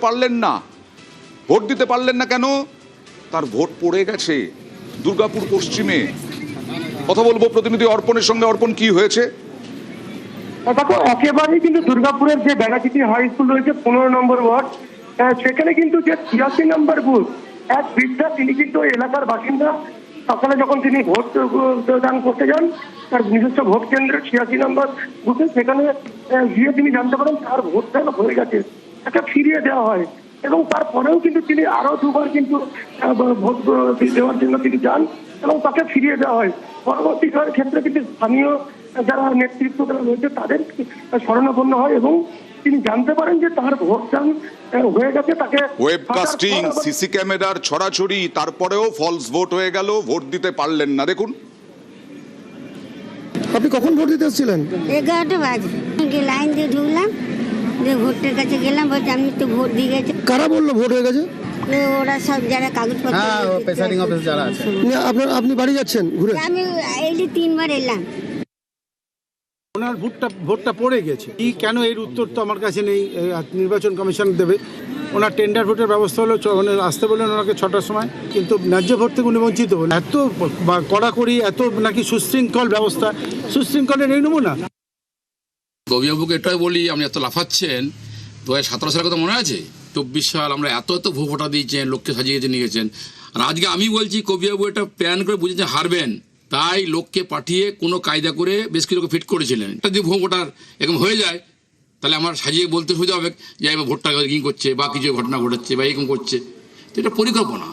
পারলেন না। ভোট দিতে পারলেন না কেন? তার ভোট পড়ে গেছে দুর্গাপুর পশ্চিমে। কথা বলবো প্রতিনিধি অর্পণের সঙ্গে। অর্পণ, কি হয়েছে? দেখো, একেবারেই কিন্তু দুর্গাপুরের যে বেড়াচিটি হাই স্কুল রয়েছে 15 নম্বর ওয়ার্ড, সেখানে কিন্তু যে 86 নম্বর বুথ, এক বৃদ্ধা, তিনি কিন্তু এলাকার বাসিন্দা। সকালে যখন তিনি ভোট দান করতে যান তার নিজস্ব ভোট কেন্দ্রে 86 নম্বর বুথে, সেখানে গিয়ে তিনি জানতে পারেন তার ভোট দান হয়ে গেছে, তাকে ফিরিয়ে দেওয়া হয়। এবং তারপরেও কিন্তু তিনি আরো দুবার কিন্তু ভোট দেওয়ার জন্য তিনি যান এবং তাকে ফিরিয়ে দেওয়া হয়। পরবর্তী ক্ষেত্রে কিন্তু স্থানীয় যারা নেতৃত্ব রয়েছে তাদের শরণাপন্ন হয় এবং তিনি জানতে পারেন যে তার ভোটদান হয়ে গেছে। তাকে ওয়েবকাস্টিং, সিসি ক্যামেরার ছড়াছড়ি, তারপরেও ফলস ভোট হয়ে গেল, ভোট দিতে পারলেন না। দেখুন, আপনি কখন ভোট দিতে এসেছিলেন? 11টা বাজে লাইন দিয়ে ঢুকলাম, যে ভোটের কাছে গেলাম, বলছে আমি তো ভোট দিয়ে গেছি। কারা বললো ভোট হয়ে গেছে? ওরা সব যারা কাগজপত্র, প্রেসাইডিং অফিস যারা আছে। আপনি বাড়ি যাচ্ছেন ঘুরে? আমি এই 3বার এলাম। ওনার ভোটটা পড়ে গেছে কি কেন, এর উত্তর তো আমার কাছে নেই, নির্বাচন কমিশন দেবে। ওনার টেন্ডার ভোটের ব্যবস্থা হলো, আসতে বললেন ওনাকে 6টার সময়, কিন্তু ন্যায্য ভোট থেকে উনি বঞ্চিত হন। এত কড়াকড়ি, এত নাকি সুশৃঙ্খল ব্যবস্থা, সুশৃঙ্খলের এই নমুনা। কবিবাবুকে এটাই বলি, আপনি এত লাফাচ্ছেন, 2017 সালের কথা মনে আছে? 24 সাল আমরা এত ভোটা দিয়েছেন, লোককে সাজিয়ে নিয়ে গেছেন। আর আজকে আমি বলছি কবিবাবু এটা প্ল্যান করে বুঝেছেন হারবেন, তাই লোককে পাঠিয়ে কোনো কায়দা করে বেশ কিছু লোক ফিট করেছিলেন। এটা যদি ভোটার এরকম হয়ে যায়, তাহলে আমার সাজিয়ে বলতে সুবিধা হবে যে এবার ভোটটা করছে বা কিছু ঘটনা ঘটাচ্ছে বা এরকম করছে। তো এটা পরিকল্পনা।